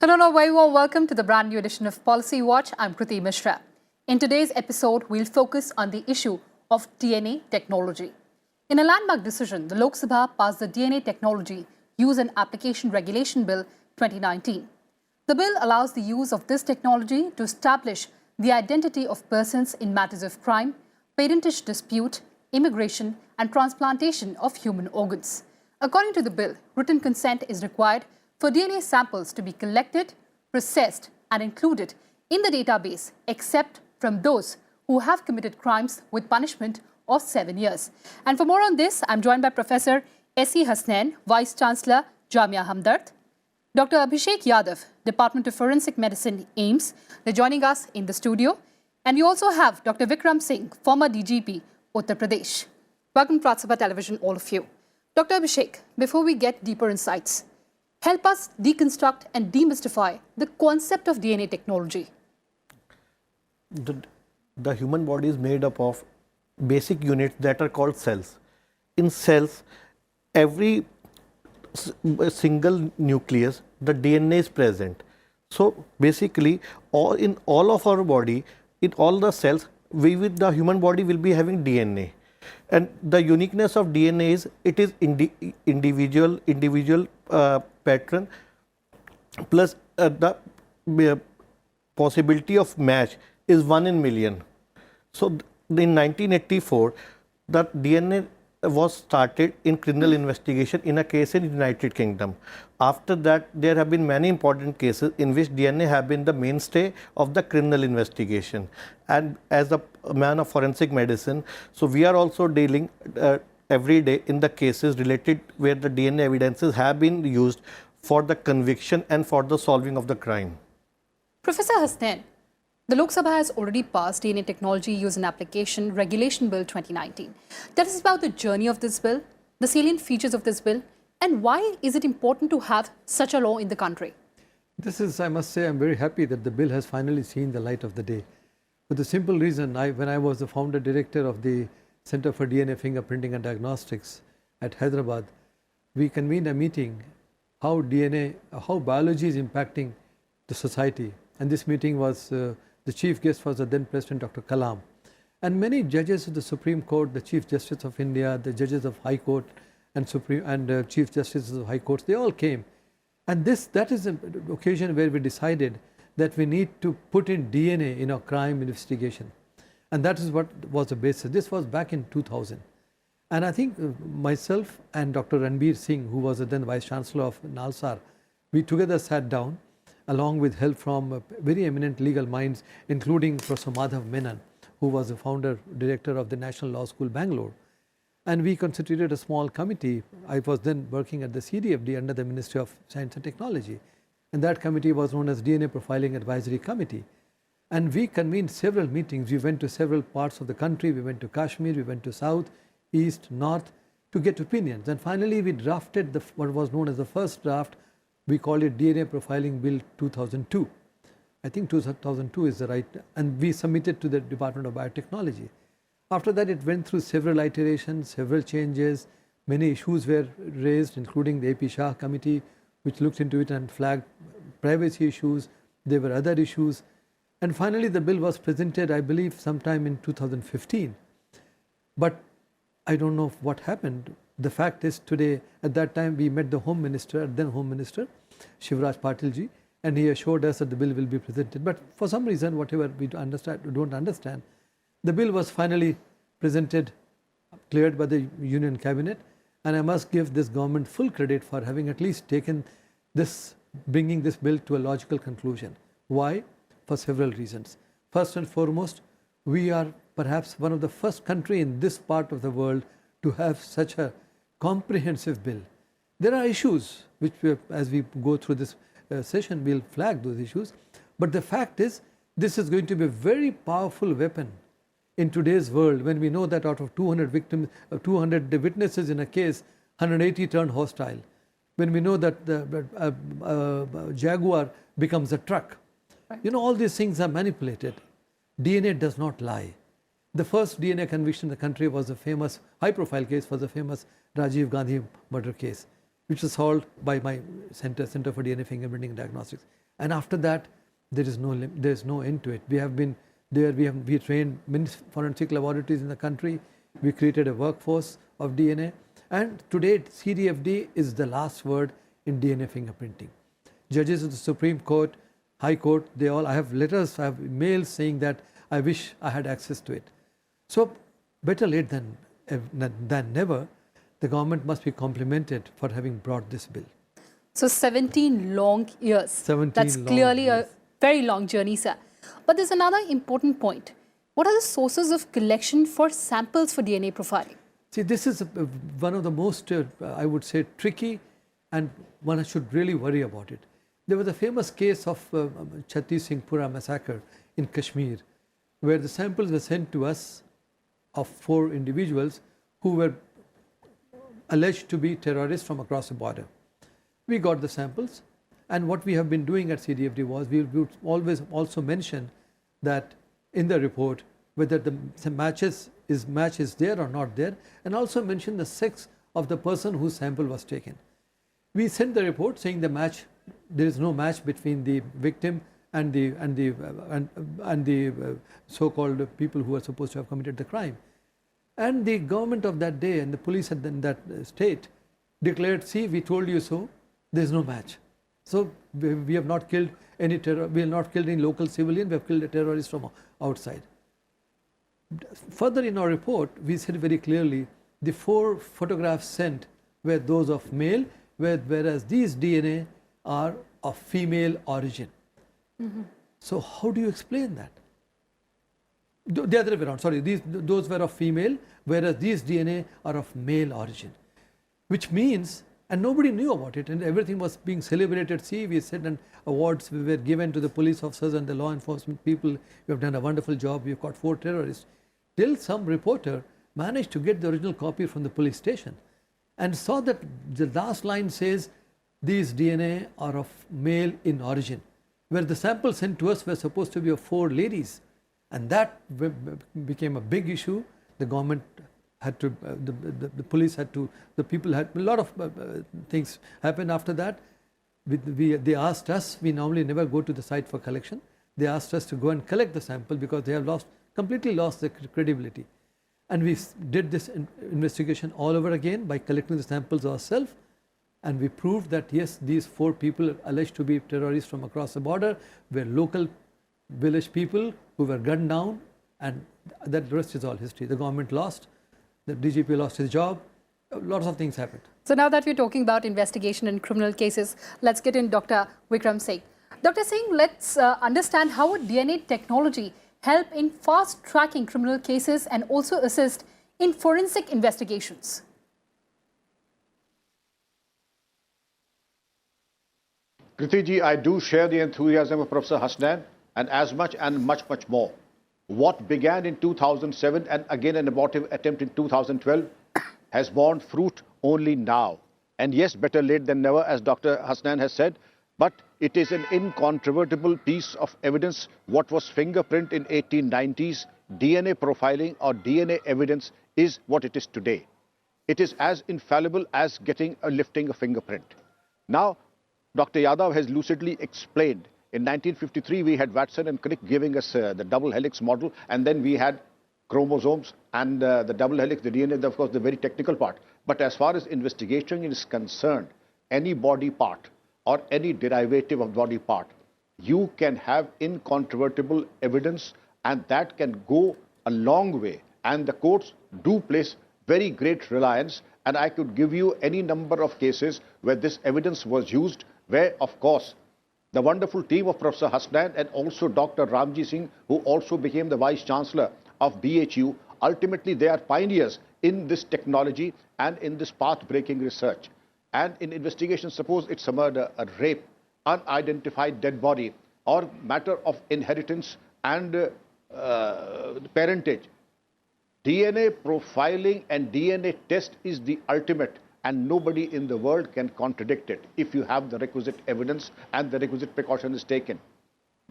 Hello and a very warm welcome to the brand new edition of Policy Watch. I'm Kriti Mishra. In today's episode, we'll focus on the issue of DNA technology. In a landmark decision, the Lok Sabha passed the DNA Technology Use and Application Regulation Bill 2019. The bill allows the use of this technology to establish the identity of persons in matters of crime, parentage dispute, immigration, and transplantation of human organs. According to the bill, written consent is required for DNA samples to be collected, processed, and included in the database, except from those who have committed crimes with punishment of 7 years. And for more on this, I'm joined by Professor S.E. Hasnain, Vice-Chancellor, Jamia Hamdard, Dr. Abhishek Yadav, Department of Forensic Medicine, AIIMS. They're joining us in the studio. And you also have Dr. Vikram Singh, former DGP, Uttar Pradesh. Welcome to Rajya Sabha Television, all of you. Dr. Abhishek, before we get deeper insights, help us deconstruct and demystify the concept of DNA technology. The human body is made up of basic units that are called cells. In cells, every single nucleus, the DNA is present. So basically, in all of our body, in all the cells, the human body will be having DNA. And the uniqueness of DNA is it is individual pattern plus the possibility of match is 1 in million. So in 1984, that DNA was started in criminal investigation in a case in United Kingdom. After that, there have been many important cases in which DNA have been the mainstay of the criminal investigation. And as a man of forensic medicine, so we are also dealing every day in the cases related where the DNA evidences have been used for the conviction and for the solving of the crime. Professor Hasnain, the Lok Sabha has already passed DNA Technology Use and Application Regulation Bill 2019. Tell us about the journey of this bill, the salient features of this bill, and why is it important to have such a law in the country? This is, I must say, I'm very happy that the bill has finally seen the light of the day. For the simple reason, when I was the founder director of the Center for DNA Fingerprinting and Diagnostics at Hyderabad, we convened a meeting how biology is impacting the society. And this meeting was, the chief guest was the then President Dr. Kalam. And many judges of the Supreme Court, the Chief Justice of India, the judges of High Court and Chief Justices of High Courts, they all came. And that is an occasion where we decided that we need to put in DNA in our crime investigation. And that is what was the basis. This was back in 2000. And I think myself and Dr. Ranbir Singh, who was the then Vice-Chancellor of Nalsar, we together sat down along with help from very eminent legal minds, including Professor Madhav Menon, who was the founder director of the National Law School, Bangalore. And we constituted a small committee. I was then working at the CDFD under the Ministry of Science and Technology. And that committee was known as DNA Profiling Advisory Committee. And we convened several meetings. We went to several parts of the country. We went to Kashmir, we went to South, East, North to get opinions. And finally, we drafted what was known as the first draft. We called it DNA Profiling Bill 2002. I think 2002 is the right, and we submitted to the Department of Biotechnology. After that, it went through several iterations, several changes. Many issues were raised, including the AP Shah committee, which looked into it and flagged privacy issues. There were other issues. And finally, the bill was presented, I believe, sometime in 2015. But I don't know what happened. The fact is today, at that time, we met the Home Minister, then Home Minister, Shivraj Patilji, and he assured us that the bill will be presented. But for some reason, whatever we don't understand, the bill was finally presented, cleared by the Union Cabinet, and I must give this government full credit for having at least taken this, bringing this bill to a logical conclusion. Why? For several reasons. First and foremost, we are perhaps one of the first country in this part of the world to have such a comprehensive bill. There are issues which, as we go through this session, we'll flag those issues. But the fact is, this is going to be a very powerful weapon in today's world when we know that out of 200 victims, 200 witnesses in a case, 180 turned hostile. When we know that the Jaguar becomes a truck. Right. You know, all these things are manipulated. DNA does not lie. The first DNA conviction in the country was a famous, high-profile case, was a famous Rajiv Gandhi murder case, which was solved by my Center for DNA Fingerprinting and Diagnostics. And after that, there is no end to it. We have been there. We trained many forensic laboratories in the country. We created a workforce of DNA, and today CDFD is the last word in DNA fingerprinting. Judges of the Supreme Court, High Court, they all. I have letters, I have mails saying that I wish I had access to it. So better late than never. The government must be complimented for having brought this bill. So 17 long years. 17 That's long clearly years. a very long journey, sir. But there's another important point. What are the sources of collection for samples for DNA profiling? See, this is one of the most, I would say, tricky, and one should really worry about it. There was a famous case of Chatti Singhpura massacre in Kashmir, where the samples were sent to us of 4 individuals who were alleged to be terrorists from across the border. We got the samples, and what we have been doing at CDFD was we would always also mention that in the report whether the match is there or not there, and also mention the sex of the person whose sample was taken. We sent the report saying there is no match between the victim and the so-called people who are supposed to have committed the crime. And the government of that day and the police in that state declared, see, we told you so, there is no match. So we have not killed any we have not killed any local civilian, we have killed a terrorist from outside. Further in our report, we said very clearly the 4 photographs sent were those of male, whereas these DNA are of female origin. So how do you explain that? The other way around, sorry, those were of female, whereas these DNA are of male origin. Which means, and nobody knew about it, and everything was being celebrated. See, we said, and awards were given to the police officers and the law enforcement people. You have done a wonderful job, you've caught 4 terrorists. Till some reporter managed to get the original copy from the police station and saw that the last line says, these DNA are of male in origin, where the samples sent to us were supposed to be of 4 ladies. And that became a big issue. The government had to, the police had to, the people had, a lot of things happened after that. They asked us, we normally never go to the site for collection. They asked us to go and collect the sample because they have completely lost their credibility. And we did this investigation all over again by collecting the samples ourselves. And we proved that yes, these 4 people alleged to be terrorists from across the border were local village people who were gunned down, and that the rest is all history. The government lost, the DGP lost his job, lots of things happened. So now that we're talking about investigation in criminal cases, let's get in Dr. Vikram Singh. Dr. Singh, let's understand how would DNA technology help in fast-tracking criminal cases and also assist in forensic investigations? Kriti ji, I do share the enthusiasm of Professor Hasnain, and as much and much more. What began in 2007 and again an abortive attempt in 2012 has borne fruit only now. And yes, better late than never, as Dr. Hasnain has said, but it is an incontrovertible piece of evidence. What was fingerprint in 1890s, DNA profiling or DNA evidence is what it is today. It is as infallible as lifting a fingerprint. Now, Dr. Yadav has lucidly explained. In 1953, we had Watson and Crick giving us the double helix model, and then we had chromosomes and the double helix, the DNA, of course, the very technical part. But as far as investigation is concerned, any body part or any derivative of body part, you can have incontrovertible evidence, and that can go a long way. And the courts do place very great reliance, and I could give you any number of cases where this evidence was used, where, of course, the wonderful team of Professor Hasnain and also Dr. Ramji Singh, who also became the Vice-Chancellor of BHU, ultimately they are pioneers in this technology and in this path-breaking research. And in investigation, suppose it's a murder, a rape, unidentified dead body, or matter of inheritance and parentage, DNA profiling and DNA test is the ultimate, and nobody in the world can contradict it if you have the requisite evidence and the requisite precaution is taken.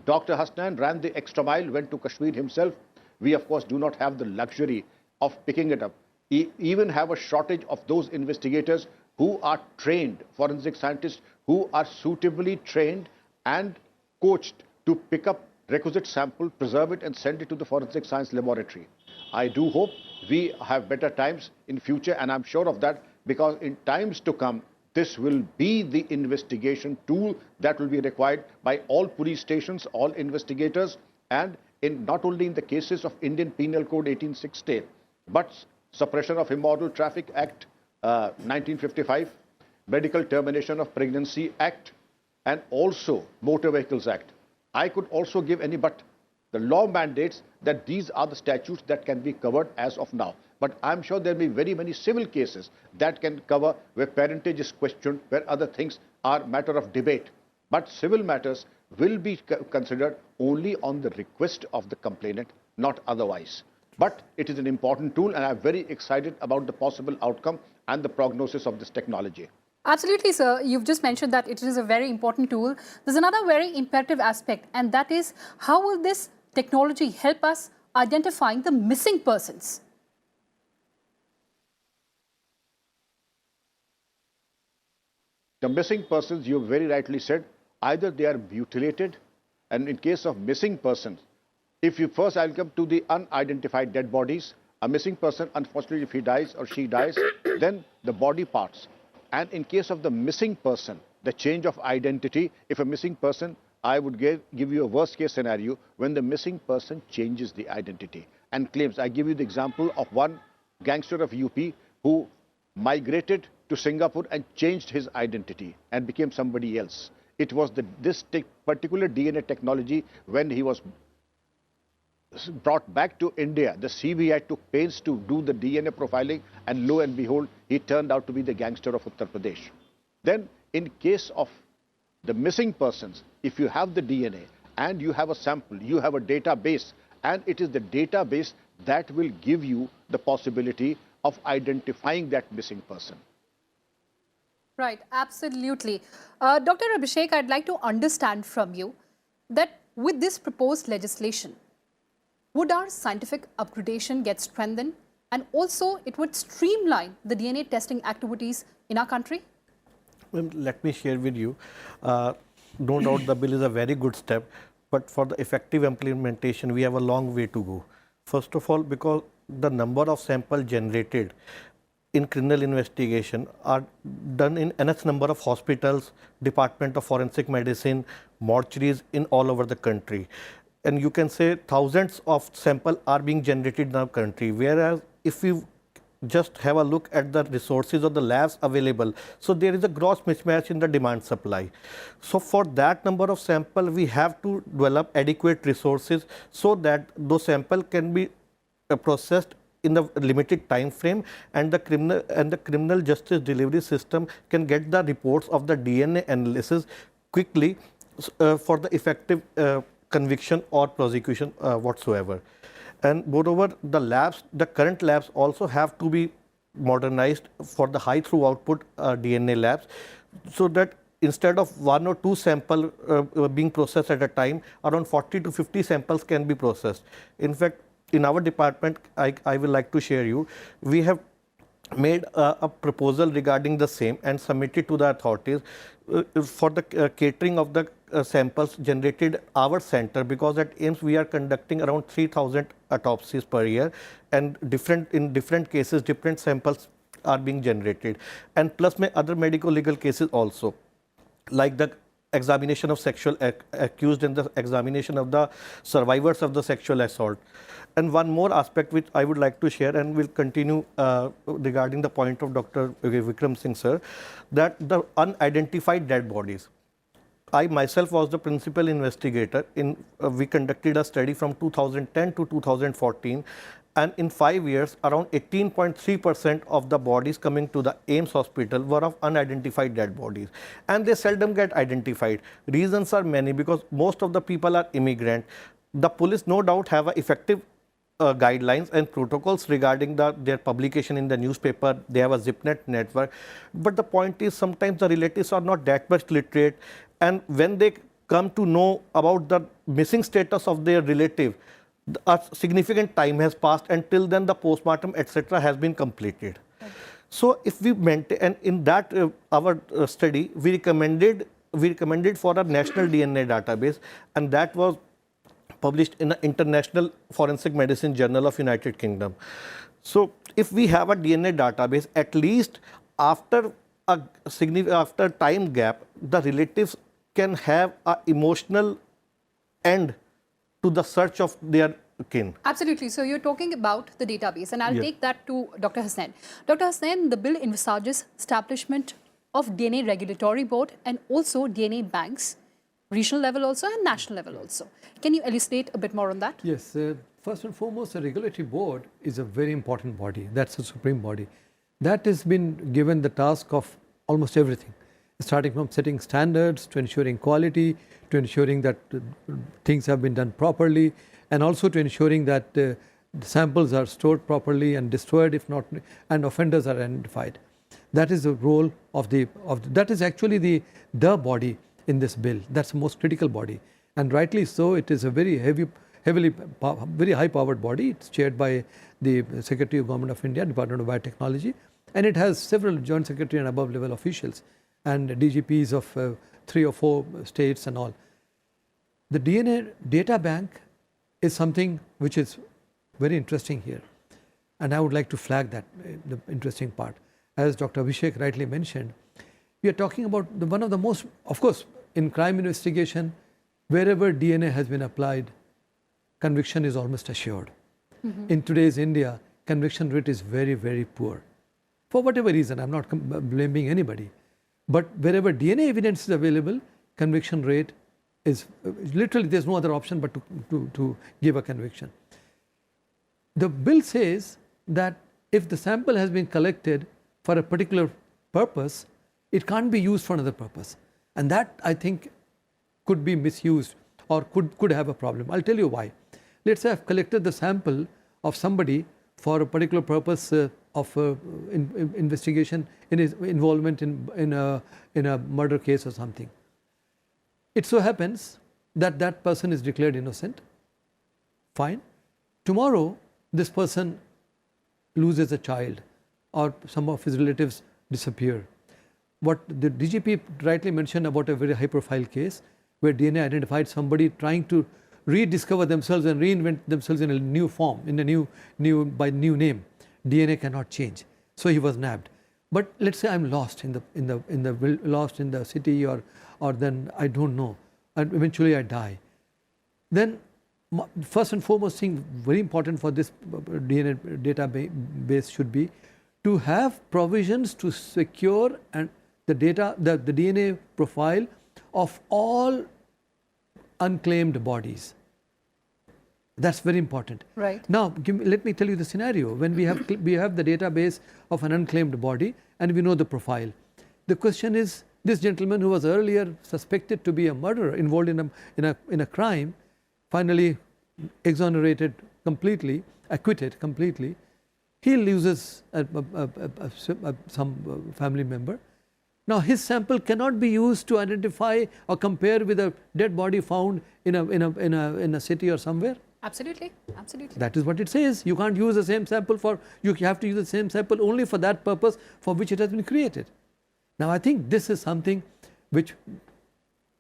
Dr. Hasnain ran the extra mile, went to Kashmir himself. We, of course, do not have the luxury of picking it up. We even have a shortage of those investigators who are trained, forensic scientists who are suitably trained and coached to pick up requisite sample, preserve it and send it to the forensic science laboratory. I do hope we have better times in future, and I'm sure of that, because in times to come, this will be the investigation tool that will be required by all police stations, all investigators, and in not only in the cases of Indian Penal Code 1860, but Suppression of Immoral Traffic Act 1955, Medical Termination of Pregnancy Act, and also Motor Vehicles Act. I could also give any, but the law mandates that these are the statutes that can be covered as of now. But I'm sure there will be very many civil cases that can cover where parentage is questioned, where other things are matter of debate. But civil matters will be considered only on the request of the complainant, not otherwise. But it is an important tool, and I'm very excited about the possible outcome and the prognosis of this technology. Absolutely, sir. You've just mentioned that it is a very important tool. There's another very imperative aspect, and that is how will this technology help us identifying the missing persons? The missing persons, you very rightly said, either they are mutilated, and in case of missing persons, if you first, I'll come to the unidentified dead bodies. A missing person, unfortunately, if he dies or she dies, then the body parts. And in case of the missing person, the change of identity, if a missing person, I would give you a worst case scenario when the missing person changes the identity and claims. I give you the example of one gangster of UP who migrated to Singapore and changed his identity and became somebody else. It was this particular DNA technology, when he was brought back to India, the CBI took pains to do the DNA profiling, and lo and behold, he turned out to be the gangster of Uttar Pradesh. Then, in case of the missing persons, if you have the DNA and you have a sample, you have a database, and it is the database that will give you the possibility of identifying that missing person. Right, absolutely. Dr. Abhishek, I'd like to understand from you that with this proposed legislation, would our scientific upgradation get strengthened, and also it would streamline the DNA testing activities in our country? Well, let me share with you. No doubt the bill is a very good step, but for the effective implementation, we have a long way to go. First of all, because the number of samples generated in criminal investigation are done in NH number of hospitals, Department of Forensic Medicine, mortuaries in all over the country. And you can say thousands of samples are being generated in our country. Whereas if we just have a look at the resources of the labs available, so there is a gross mismatch in the demand supply. So for that number of samples, we have to develop adequate resources so that those samples can be processed in the limited time frame, and the criminal justice delivery system can get the reports of the DNA analysis quickly for the effective conviction or prosecution whatsoever. And moreover, the current labs also have to be modernized for the high throughput DNA labs, so that instead of 1 or 2 samples being processed at a time, around 40 to 50 samples can be processed. In fact, in our department, I will like to share you, we have made a proposal regarding the same and submitted to the authorities for the catering of the samples generated our center, because at AIMS we are conducting around 3,000 autopsies per year, and in different cases different samples are being generated, and plus other medical legal cases also, like the examination of sexual accused and the examination of the survivors of the sexual assault. And one more aspect which I would like to share, and will continue regarding the point of Dr. Vikram Singh sir, that the unidentified dead bodies. I myself was the principal investigator we conducted a study from 2010 to 2014, and in 5 years around 18.3% of the bodies coming to the AIMS hospital were of unidentified dead bodies, and they seldom get identified. Reasons are many, because most of the people are immigrant. The police no doubt have effective guidelines and protocols regarding their publication in the newspaper. They have a ZipNet network, but the point is sometimes the relatives are not that much literate, and when they come to know about the missing status of their relative, a significant time has passed, until then the postmortem etc. has been completed. Okay. So if we maintain, and in that our study we recommended we recommended for a national DNA database, and that was published in the International Forensic Medicine Journal of United Kingdom. So if we have a DNA database, at least after a after time gap, the relatives can have an emotional end to the search of their kin. Absolutely. So you're talking about the database, and I'll take that to Dr. Hasnain. Dr. Hasnain, the bill envisages establishment of DNA regulatory board and also DNA banks, regional level also and national level also. Can you elucidate a bit more on that? Yes. First and foremost, the regulatory board is a very important body. That's the supreme body. That has been given the task of almost everything, starting from setting standards to ensuring quality, to ensuring that things have been done properly, and also to ensuring that the samples are stored properly and destroyed if not, and offenders are identified. That is the role of that is actually the body in this bill. That's the most critical body, and rightly so. It is a very very high-powered body. It's chaired by the Secretary of Government of India, Department of Biotechnology, and it has several joint secretary and above level officials and DGPs of 3 or 4 states and all. The DNA data bank is something which is very interesting here, and I would like to flag that, the interesting part. As Dr. Abhishek rightly mentioned, we are talking about one of the most, of course, in crime investigation, wherever DNA has been applied, conviction is almost assured. In today's India, conviction rate is very, very poor. For whatever reason, I'm not blaming anybody. But wherever DNA evidence is available, conviction rate is literally, there's no other option but to give a conviction. The bill says that if the sample has been collected for a particular purpose, it can't be used for another purpose. And that, I think, could be misused or could have a problem. I'll tell you why. Let's say I've collected the sample of somebody for a particular purpose of investigation in his involvement in a murder case or something. It so happens that that person is declared innocent. Fine. Tomorrow, this person loses a child or some of his relatives disappear. What the DGP rightly mentioned about a very high-profile case where DNA identified somebody trying to rediscover themselves and reinvent themselves in a new form, in a new name. DNA cannot change, so he was nabbed. But let's say I'm lost lost in the city, or then I don't know, and eventually I die. Then first and foremost thing, very important for this DNA database should be to have provisions to secure and the DNA profile of all unclaimed bodies. That's very important. Right. Now, let me tell you the scenario. When we have the database of an unclaimed body and we know the profile, the question is, this gentleman who was earlier suspected to be a murderer involved in a crime, finally exonerated completely, acquitted completely, he loses some family member. Now his sample cannot be used to identify or compare with a dead body found in a city or somewhere. Absolutely, absolutely. That is what it says. You can't use the same sample you have to use the same sample only for that purpose for which it has been created. Now I think this is something which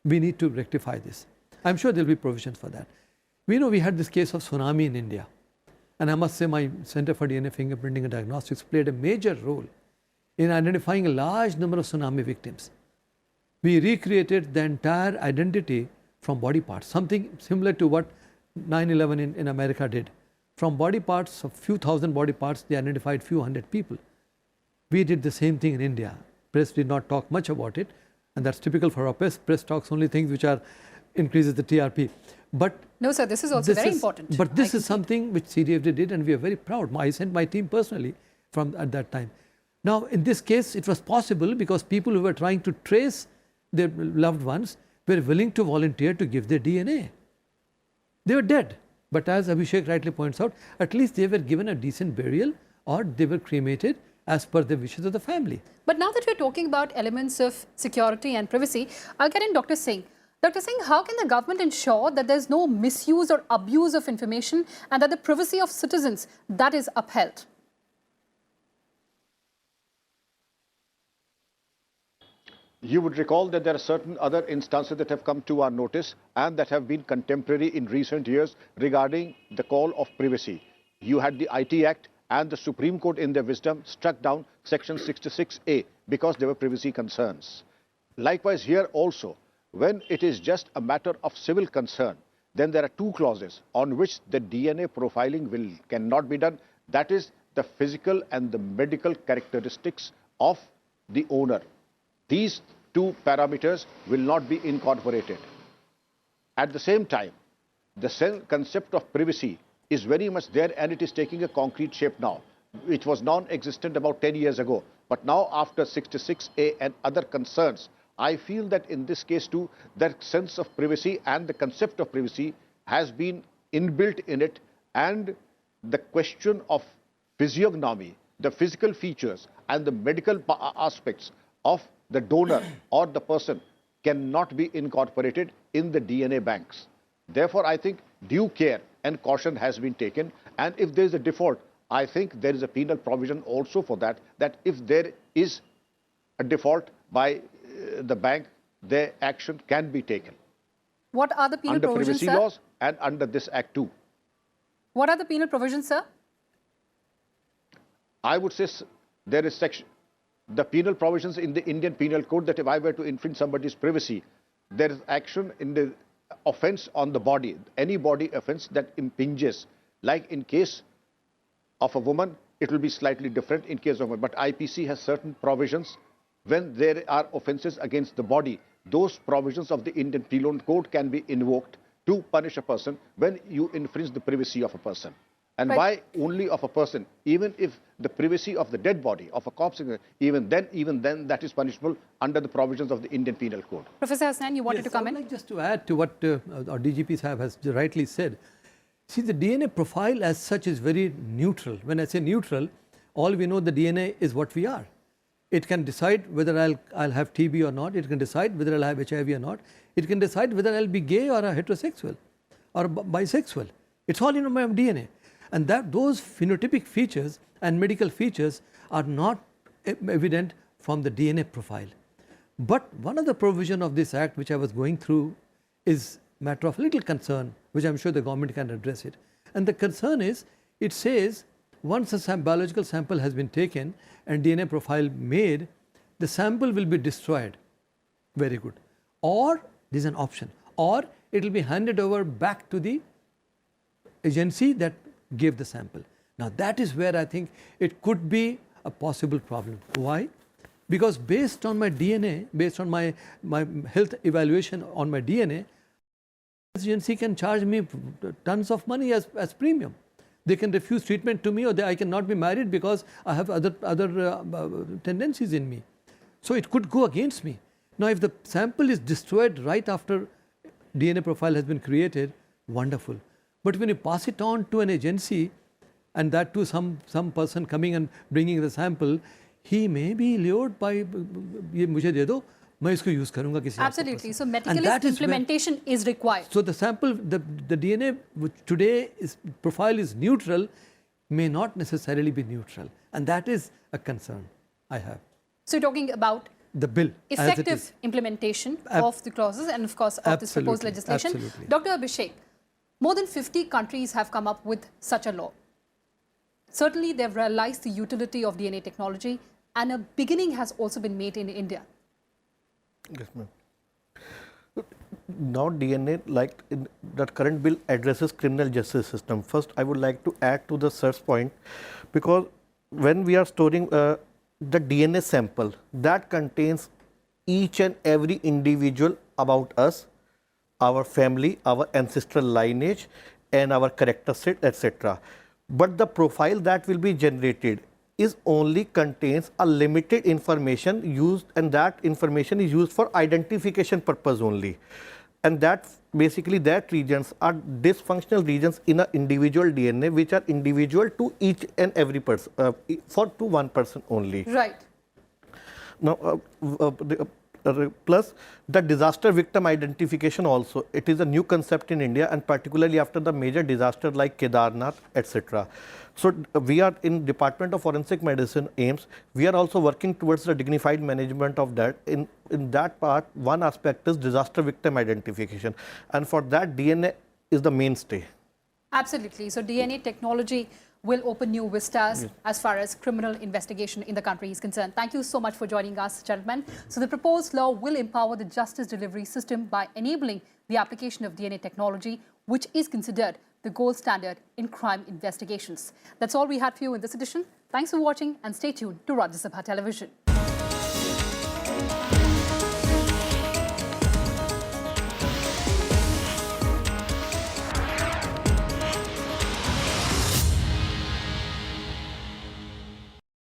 we need to rectify this. I'm sure there will be provisions for that. We know we had this case of tsunami in India, and I must say my Center for DNA Fingerprinting and Diagnostics played a major role in identifying a large number of tsunami victims. We recreated the entire identity from body parts, something similar to what 9/11 in America did. From body parts, a few thousand body parts, they identified few hundred people. We did the same thing in India. Press did not talk much about it, and that's typical for our press. Press talks only things which increases the TRP. But no, sir, this is also very important. But this is something which CDFD did, and we are very proud. I sent my team personally at that time. Now, in this case, it was possible because people who were trying to trace their loved ones were willing to volunteer to give their DNA. They were dead, but as Abhishek rightly points out, at least they were given a decent burial or they were cremated as per the wishes of the family. But now that we're talking about elements of security and privacy, I'll get in Dr. Singh. Dr. Singh, how can the government ensure that there's no misuse or abuse of information and that the privacy of citizens that is upheld? you would recall that there are certain other instances that have come to our notice and that have been contemporary in recent years regarding the call of privacy. You had the IT Act, and the Supreme Court in their wisdom struck down Section 66A because there were privacy concerns. Likewise here also, when it is just a matter of civil concern, then there are two clauses on which the DNA profiling cannot be done. That is the physical and the medical characteristics of the owner. These two parameters will not be incorporated. At the same time, the concept of privacy is very much there, and it is taking a concrete shape now, which was non-existent about 10 years ago. But now, after 66A and other concerns, I feel that in this case too, that sense of privacy and the concept of privacy has been inbuilt in it, and the question of physiognomy, the physical features and the medical aspects of the donor or the person cannot be incorporated in the DNA banks. Therefore, I think due care and caution has been taken, and if there is a default, I think there is a penal provision also for that, that if there is a default by the bank, their action can be taken. What are the penal under provisions, privacy sir? laws and under this act too. What are the penal provisions, sir? I would say there is the penal provisions in the Indian Penal Code that if I were to infringe somebody's privacy, there is action in the offence on the body, any body offence that impinges. Like in case of a woman, it will be slightly different in case of a woman. But IPC has certain provisions when there are offences against the body. Those provisions of the Indian Penal Code can be invoked to punish a person when you infringe the privacy of a person. And why only of a person? Even if the privacy of the dead body, of a corpse, even then that is punishable under the provisions of the Indian Penal Code. Professor Hasnain, you wanted to comment? I would like just to add to what our DGP Sahab has rightly said. See, the DNA profile as such is very neutral. When I say neutral, all we know the DNA is what we are. It can decide whether I'll have TB or not. It can decide whether I'll have HIV or not. It can decide whether I'll be gay or a heterosexual or bisexual. It's all in my DNA. And that those phenotypic features and medical features are not evident from the DNA profile. But one of the provision of this act which I was going through is matter of little concern, which I'm sure the government can address it. And the concern is, it says once a biological sample has been taken and DNA profile made, the sample will be destroyed. Very good. Or there's an option, or it will be handed over back to the agency that gave the sample. Now that is where I think it could be a possible problem. Why? Because based on my DNA, based on my health evaluation on my DNA, the agency can charge me tons of money as premium. They can refuse treatment to me, or I cannot be married because I have other tendencies in me. So it could go against me. Now if the sample is destroyed right after DNA profile has been created, wonderful. But when you pass it on to an agency, and that to some person coming and bringing the sample, he may be lured by, ye mujhe de do, main isko use karunga kisi. Absolutely. So meticulous implementation is required. So the sample, the DNA which today profile is neutral, may not necessarily be neutral, and that is a concern I have. So you're talking about the bill, effective implementation of the clauses and of course of this proposed legislation. Absolutely. Dr. Abhishek, more than 50 countries have come up with such a law. Certainly, they've realized the utility of DNA technology, and a beginning has also been made in India. Yes, ma'am. Now DNA, like that current bill addresses criminal justice system. First, I would like to add to the search point, because when we are storing the DNA sample, that contains each and every individual about us, our family, our ancestral lineage, and our character set, etc. But the profile that will be generated is only contains a limited information used, and that information is used for identification purpose only. And that basically that regions are dysfunctional regions in an individual DNA, which are individual to each and every person, to one person only. Right. Now, plus the disaster victim identification also. It is a new concept in India, and particularly after the major disaster like Kedarnath, etc. So we are in Department of Forensic Medicine, AIMS, we are also working towards the dignified management of that. In that part, one aspect is disaster victim identification, and for that DNA is the mainstay. Absolutely. So DNA technology will open new vistas as far as criminal investigation in the country is concerned. Thank you so much for joining us, gentlemen. So the proposed law will empower the justice delivery system by enabling the application of DNA technology, which is considered the gold standard in crime investigations. That's all we had for you in this edition. Thanks for watching and stay tuned to Rajya Sabha Television.